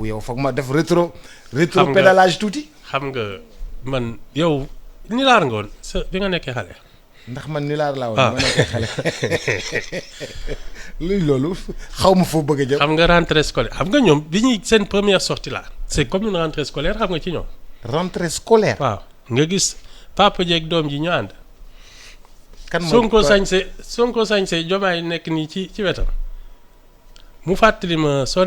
yow foog ma def rétro pédalage tuuti. xam nga man yow nilaar nga woon bi nga nekkee xale. ndax man nilaar laa woon. ma nekkee xale. luy loolu xaw ma foo bëgg a jëm. xam nga rentrée scolaire xam nga ñoom bi ñuy seen première sortie là c'est comme une rentrée scolaire xam nga ci ñoom. rentrée scolaire. waaw nga gis papa jeeg doom ji ñu ànd. kan mooy Sonko sañse Diomaye nekk nii ci wetam. mu fàttali ma soo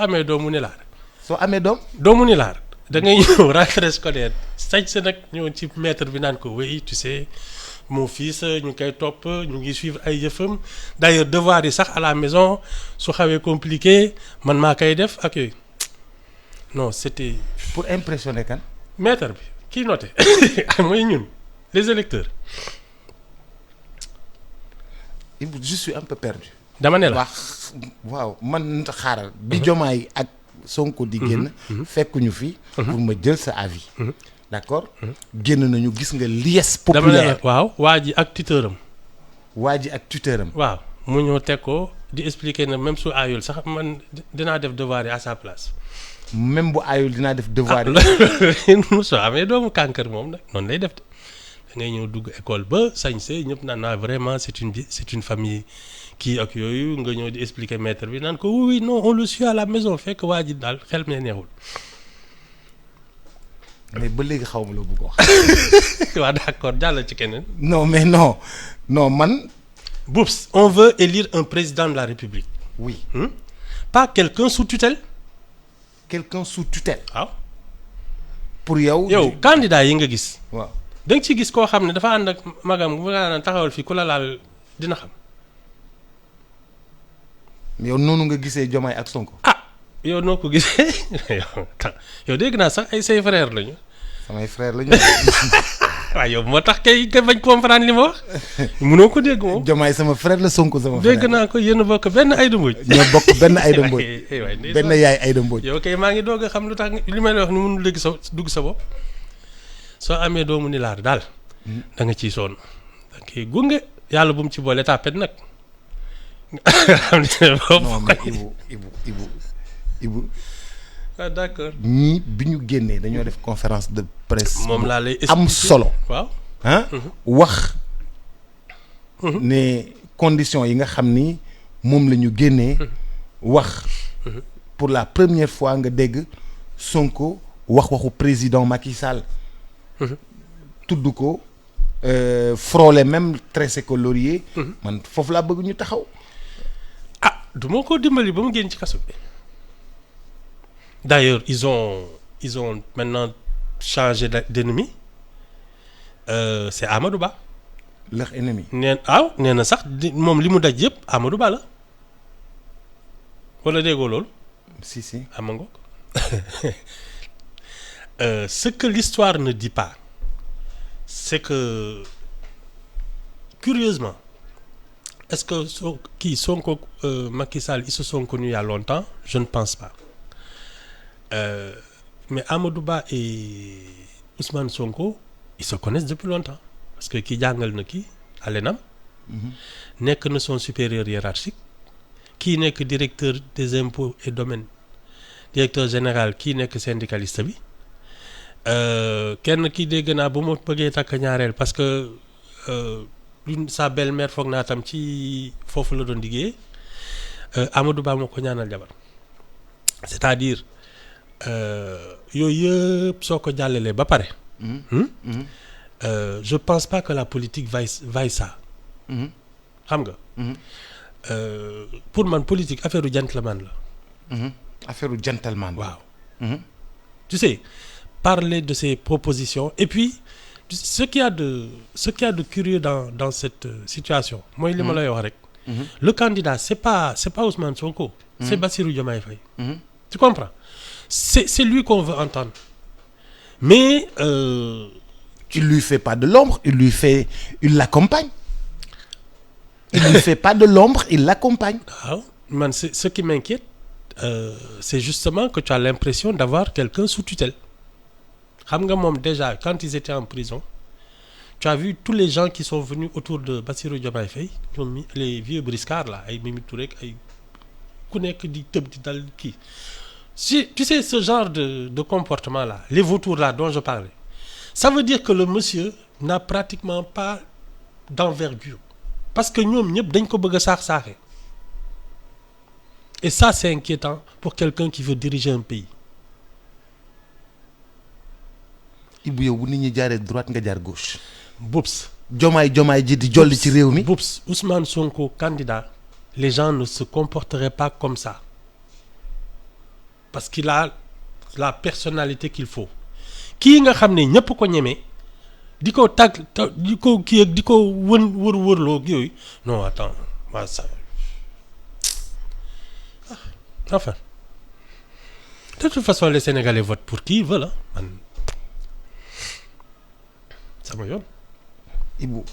amee doomu nilaar. soo amee doomu nilaar da ngay ñëw rentrée scolaire sañse nag ñëw ci maître bi naan ko oui tu sais mon fils ñu koy topp ñu ngi suivre ay yëfam d'ailleurs devoir yi sax à la maison su xawee compliqué man maa koy def ak yooyu non c'était. pour impressionner kan. maître bi kii noté mooy ñun les électeurs. je suis un peu perdu. dama ne la waaw man xaaral. bi Diomaye ak Sonko di génn. fekkuñu fi. pour ma jël sa avis. d'accord. génn nañu gis nga liesse populaire. dama ne waaw waa ji ak tuteuram. waaw mu ñëw teg ko di expliquer ne même su aayul sax man dinaa def devoir yi à sa place. même bu aayul dinaa def devoir yi. soo amee doomu kànkar moom nag noonu lay def de da ngay ñëw dugg école ba sañse ñëpp naan naa vraiment c'est une famille. kii ak yooyu nga ñëw di expliquer maître bi naan ko oui non on le suit à la maison fekk waa ji daal xel me neexul. mais ba léegi xaw ma loo bëgg wax. waaw d'accord jàll ci keneen. non mais non man. Boubs on veut élire un président de la République. oui. pas quelqu'un sous tutelle. waaw. pour yow. candidat yi nga gis. waaw da nga ci gis koo xam ne dafa ànd ak magam bu nga naan taxawal fii ku la laal dina xam. yow noonu nga gisee Diomaye ak Sonko. yow noo ko gisee yow dégg naa sax ay say frère lañu. samay frère lañu. waaw yow moo tax kay nga bañ comprendre li ma wax. mënoo ko dégg moom. Diomaye sama frère la Sonko sama frère. dégg naa ko yéen a bokk benn Aïda Mbodj. ñoo bokk benn Aïda Mbodj. benn yaay Aïda Mbodj. yow kay maa ngi doog a xam lu tax li may wax ni mënul dégg dugg sa bopp. soo amee doomu nilaar daal. da nga ciy sonn da nga koy gunge yàlla bu mu ci boole tapet nag. non mais Ibou. d'accord. ñii bi ñu génnee dañoo def conférence de presse. moom laa lay am solo. waaw wax. ne conditions yi nga xam ni moom la ñu génnee. wax pour la première fois nga dégg Sonko waxu président Macky Sall. tudd ko frôler même tressé ko laurier. man foofu laa bëgg ñu taxaw. du ma ko dimbali ba mu génn ci kaso bi. d'ailleurs ils ont maintenant changé d'ennemi. C'est Amadou Ba. leur ennemi. nee na sax moom li mu daj yëpp Amadou Ba la wala déggoo loolu. si. amango ce que l'histoire ne dit pas c'est que curieusement est-ce que Sonko Macky Sall ils se sont connus il y a longtemps je ne pense pas mais Amadou Ba et Ousmane Sonko ils se connaissent depuis longtemps parce que kii jàngal na kii à l'ENAM nekk na son supérieur hiérarchique kii nekk directeur des impôts et domaines directeur général kii nekk syndicaliste bi kenn kii dégg naa bu ma bëggee takk ñaareel parce que sa belle-mère foog naa tam ci foofu la doon liggéey Amadou Ba moo ko ñaanal jabar c'est-à-dire yooyu yëpp soo ko jàllalee ba pare. Je pense pas que la politique vaille ça. xam nga. Pour man politique affaire u gentleman la. affaire u gentleman. waaw. Tu sais parler de ses propositions et puis ce qu'il y a de curieux dans cette situation mooy li ma lay wax rek. Le candidat c'est pas Ousmane Sonko. C'est Bassirou Diomaye Faye. Tu comprends? C'est lui qu'on veut entendre. Mais il lui fait pas de l'ombre, il l'accompagne. Il lui fait pas de l'ombre, il l'accompagne. waaw man ce qui m'inquiète c'est justement que tu as l'impression d'avoir quelqu'un sous tutelle. xam nga moom déjà quand ils étaient en prison tu as vu tous les gens qui sont venus autour de Bassirou Diomaye Faye ñoom les vieux briscards là ay Mimi Touré ay ku nekk di tëb di dal kii si tu sais ce genre de comportement là les vautours là dont je parlais ça veut dire que le monsieur n'a pratiquement pas d'envergure parce que ñoom ñëpp dañ ko bëgg a saax-saaxe et ça c'est inquiétant pour quelqu'un qui veut diriger un pays. Ibou yow bu nit ñi jaaree droite nga jaar gauche. Boubs. jomaay ji di jolli ci réew mi. Boubs Ousmane Sonko candidat les gens ne se comporteraient pas comme ça parce qu'il a la personnalité qu'il faut kii nga xam ne ñëpp ko ñeme di ko tàgg di ko kii ak di ko wërloo yooyu non attends moi ça enfin de toute façon les Sénégalais votent pour qui ils veulent man sama yoon. Ibou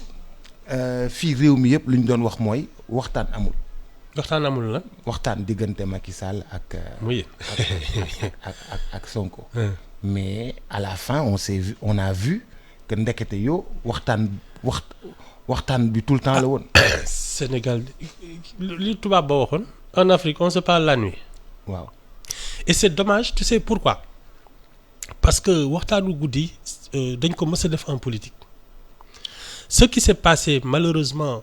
fii réew mi yëpp lu ñu doon wax mooy waxtaan amul. waxtaan amul la. waxtaan diggante Macky Sall ak. muy ak Sonko. mais à la fin on a vu que ndekete yoo waxtaan bi tout le temps la woon. Sénégal li tubaab ba waxoon. en Afrique on se parle la nuit. waaw. et c'est dommage tu sais pourquoi parce que waxtaanu guddi dañ ko mës a def en politique. ce qui s'est passé malheureusement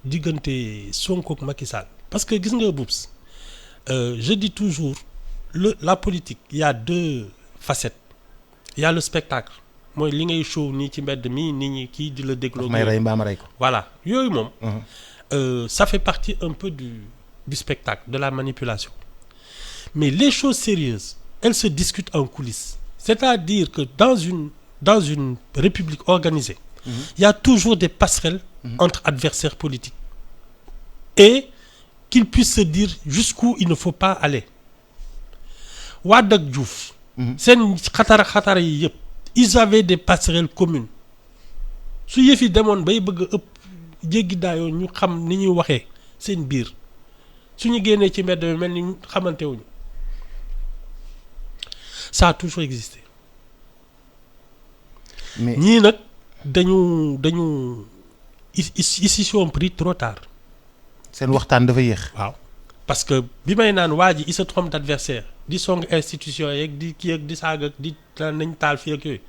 diggante Sonko ak Macky Sall parce que gis nga Boubs je dis toujours la politique il y a deux facettes il y a le spectacle mooy li ngay show nii ci mbedd mi nit ñi kii di la dégloo. may rey mbaa ma rey ko. voilà yooyu moom. ça fait partie un peu du spectacle de la manipulation mais les choses sérieuses elles se discutent en coulisses c'est-à-dire que dans une république organisée. Il y a toujours des passerelles entre adversaires politiques et qu'ils puissent se dire jusqu'où il ne faut pas aller. Wade ak Diouf seen xatara yi yëpp ils avaient des passerelles communes su yëf yi demoon bay bëgg a ëpp jéggi daayoo ñu xam ni ñuy waxee seen biir suñu génnee ci mbedd mi mel ni xamante wuñu ça a toujours existé mais ñii nag dañu ils s'y sont pris trop tard. seen waxtaan dafa yéex. waaw parce que bi may naan waa ji il se trompe d'adversaire di song institution yeeg di kii ak di saaga ak di nañ taal fii ak yooyu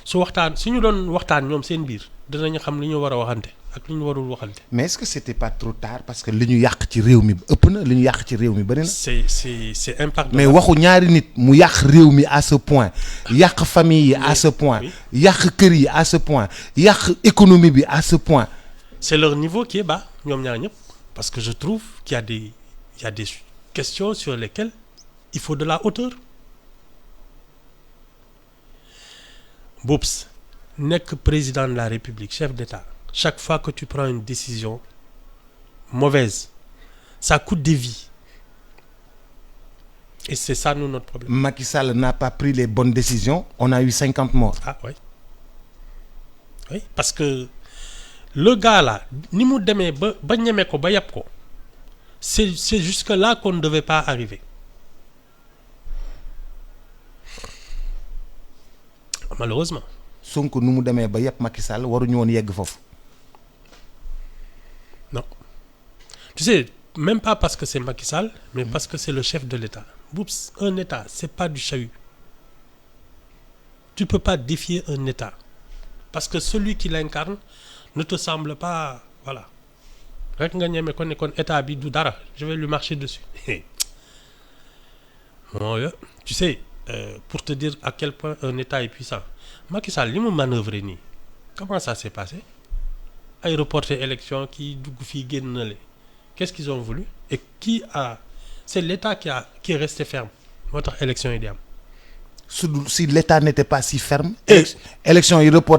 suñu doon waxtaan ñoom seen biir dinañu xam li ñu war a waxante ak li ñu warul waxante. mais est-ce que c'était pas trop tard parce que li ñu yàq ci réew mi ëpp na li ñu yàq ci réew mi bëri na. c'est impact. mais waxu ñaari nit mu yàq réew mi à ce point yàq famille yi à ce point yàq kër yi à ce point yàq économie bi à ce point. c'est leur niveau qui est bas ñoom ñaar ñëpp parce que je trouve qu'il y a des questions sur lesquelles il faut de la hauteur. Boubs nekk président de la République chef d'État chaque fois que tu prends une décision mauvaise ça coûte des vies et c'est ça nous notre problème. Macky Sall n'a pas pris les bonnes décisions on a eu 50 morts. ah oui parce que le gars là ni mu demee ba ñeme ko ba yàpp ko c'est jusque là qu'on ne devait pas arriver. Malheureusement. Sonko nu mu demee ba yàpp Macky Sall waruñu woon yegg foofu. non tu sais même pas parce que c'est Macky Sall mais parce que c'est le chef de l'État. Boubs un État c'est pas du chahut. Tu peux pas défier un État parce que celui qui l'incarne ne te semble pas voilà rek nga ñeme ko ne kon État bi du dara je vais lui marcher dessus. bon tu sais pour te dire à quel point un État est puissant Macky Sall li mu manœuvrer nii comment ça s'est passé ay reporter élection kii dugg fii génn na le qu'est-ce qu'ils ont voulu et c'est l'État qui est resté ferme moo tax élection yi di am. si l'État n'était pas si ferme. élection yi reporté